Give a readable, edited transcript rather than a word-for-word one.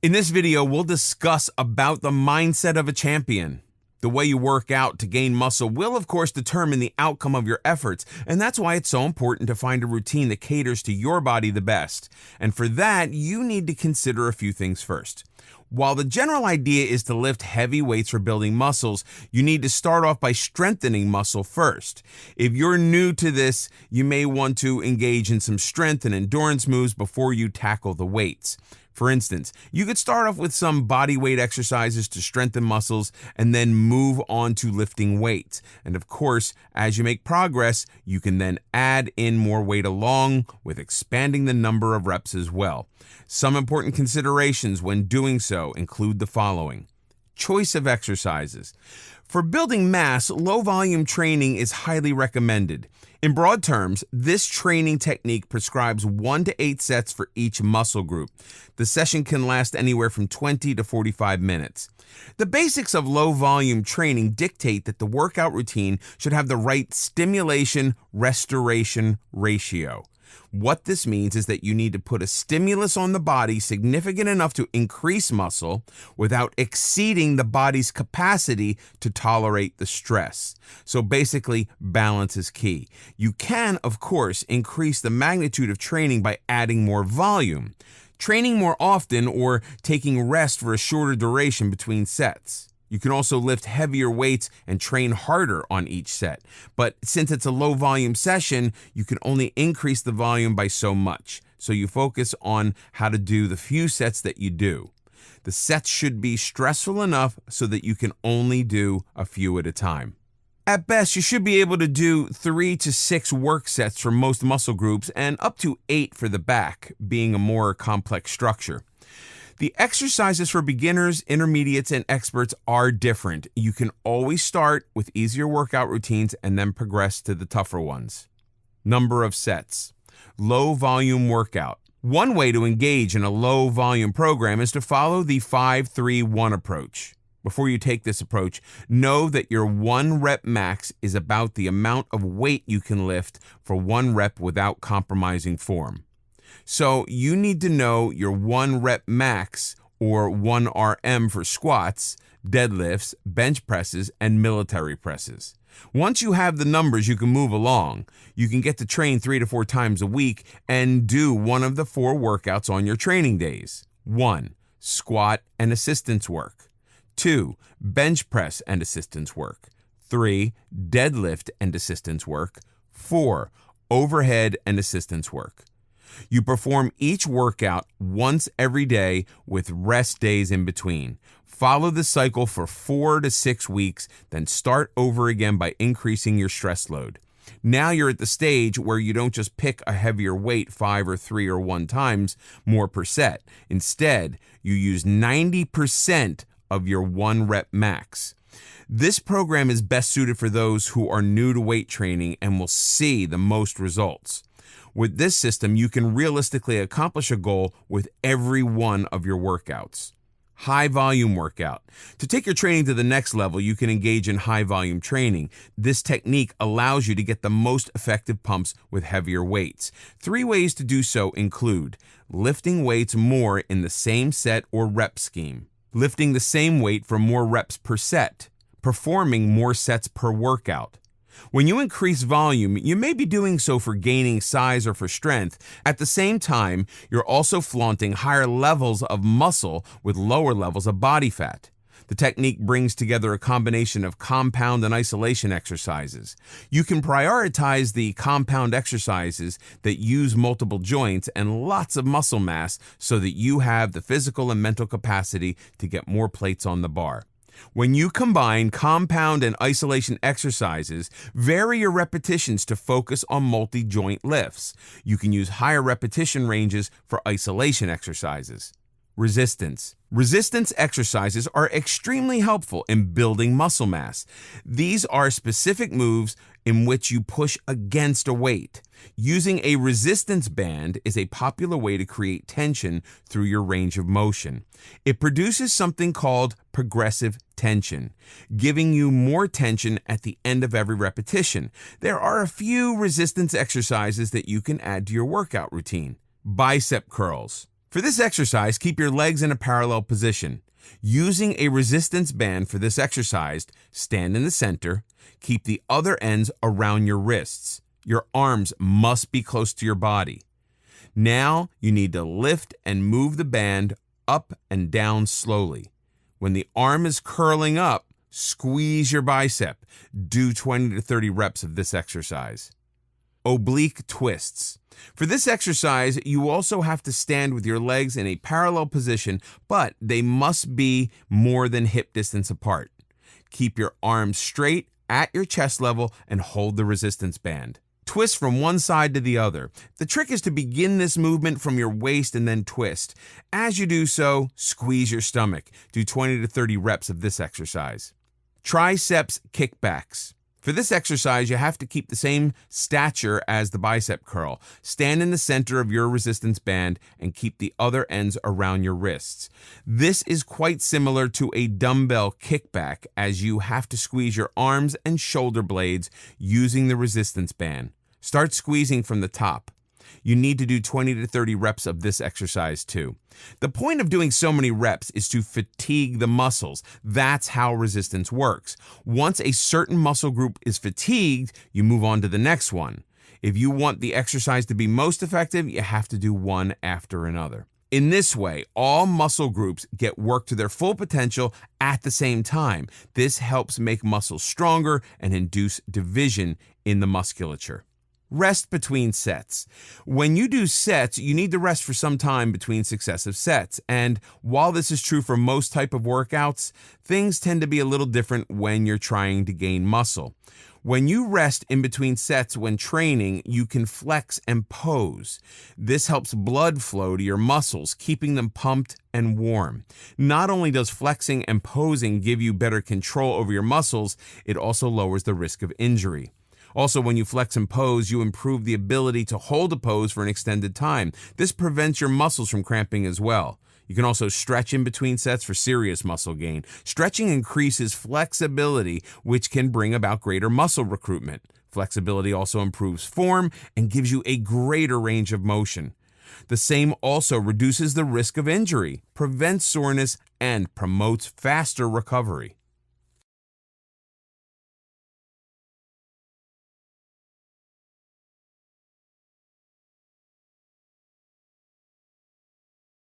In this video, we'll discuss about the mindset of a champion. The way you work out to gain muscle will, of course, determine the outcome of your efforts, and that's why it's so important to find a routine that caters to your body the best. And for that, you need to consider a few things first. While the general idea is to lift heavy weights for building muscles, you need to start off by strengthening muscle first. If you're new to this, you may want to engage in some strength and endurance moves before you tackle the weights. For instance, you could start off with some body weight exercises to strengthen muscles and then move on to lifting weights. And of course, as you make progress, you can then add in more weight along with expanding the number of reps as well. Some important considerations when doing so include the following. Choice of exercises. For building mass, low volume training is highly recommended. In broad terms, this training technique prescribes 1 to 8 sets for each muscle group. The session can last anywhere from 20 to 45 minutes. The basics of low volume training dictate that the workout routine should have the right stimulation-restoration ratio. What this means is that you need to put a stimulus on the body significant enough to increase muscle without exceeding the body's capacity to tolerate the stress. So basically, balance is key. You can, of course, increase the magnitude of training by adding more volume, training more often, or taking rest for a shorter duration between sets. You can also lift heavier weights and train harder on each set. But since it's a low volume session, you can only increase the volume by so much. So you focus on how to do the few sets that you do. The sets should be stressful enough so that you can only do a few at a time. At best, you should be able to do 3 to 6 work sets for most muscle groups and up to 8 for the back, being a more complex structure. The exercises for beginners, intermediates, and experts are different. You can always start with easier workout routines and then progress to the tougher ones. Number of sets. Low volume workout. One way to engage in a low volume program is to follow the 5-3-1 approach. Before you take this approach, know that your 1 rep max is about the amount of weight you can lift for 1 rep without compromising form. So you need to know your 1 rep max, or 1 RM for squats, deadlifts, bench presses, and military presses. Once you have the numbers, you can move along. You can get to train 3 to 4 times a week and do one of the 4 workouts on your training days. 1. Squat and assistance work. 2. Bench press and assistance work. 3. Deadlift and assistance work. 4. Overhead and assistance work. You perform each workout once every day with rest days in between. Follow the cycle for 4 to 6 weeks, then start over again by increasing your stress load. Now you're at the stage where you don't just pick a heavier weight 5 or 3 or 1 times more per set. Instead, you use 90% of your 1 rep max. This program is best suited for those who are new to weight training and will see the most results. With this system, you can realistically accomplish a goal with every one of your workouts. High volume workout. To take your training to the next level, you can engage in high volume training. This technique allows you to get the most effective pumps with heavier weights. 3 ways to do so include lifting weights more in the same set or rep scheme, lifting the same weight for more reps per set, performing more sets per workout. When you increase volume, you may be doing so for gaining size or for strength. At the same time, you're also flaunting higher levels of muscle with lower levels of body fat. The technique brings together a combination of compound and isolation exercises. You can prioritize the compound exercises that use multiple joints and lots of muscle mass so that you have the physical and mental capacity to get more plates on the bar. When you combine compound and isolation exercises, vary your repetitions to focus on multi-joint lifts. You can use higher repetition ranges for isolation exercises. Resistance. Resistance exercises are extremely helpful in building muscle mass. These are specific moves in which you push against a weight. Using a resistance band is a popular way to create tension through your range of motion. It produces something called progressive tension, giving you more tension at the end of every repetition. There are a few resistance exercises that you can add to your workout routine. Bicep curls. For this exercise, keep your legs in a parallel position. Using a resistance band for this exercise, stand in the center, keep the other ends around your wrists. Your arms must be close to your body. Now you need to lift and move the band up and down slowly. When the arm is curling up, squeeze your bicep. Do 20 to 30 reps of this exercise. Oblique twists. For this exercise, you also have to stand with your legs in a parallel position, but they must be more than hip distance apart. Keep your arms straight at your chest level and hold the resistance band. Twist from one side to the other. The trick is to begin this movement from your waist and then twist. As you do so, squeeze your stomach. Do 20 to 30 reps of this exercise. Triceps kickbacks. For this exercise, you have to keep the same stature as the bicep curl. Stand in the center of your resistance band and keep the other ends around your wrists. This is quite similar to a dumbbell kickback, as you have to squeeze your arms and shoulder blades using the resistance band. Start squeezing from the top. You need to do 20 to 30 reps of this exercise too. The point of doing so many reps is to fatigue the muscles. That's how resistance works. Once a certain muscle group is fatigued, you move on to the next one. If you want the exercise to be most effective, you have to do one after another. In this way, all muscle groups get worked to their full potential at the same time. This helps make muscles stronger and induce division in the musculature. Rest between sets. When you do sets, you need to rest for some time between successive sets. And while this is true for most type of workouts, things tend to be a little different when you're trying to gain muscle. When you rest in between sets when training, you can flex and pose. This helps blood flow to your muscles, keeping them pumped and warm. Not only does flexing and posing give you better control over your muscles, it also lowers the risk of injury. Also, when you flex and pose, you improve the ability to hold a pose for an extended time. This prevents your muscles from cramping as well. You can also stretch in between sets for serious muscle gain. Stretching increases flexibility, which can bring about greater muscle recruitment. Flexibility also improves form and gives you a greater range of motion. The same also reduces the risk of injury, prevents soreness, and promotes faster recovery.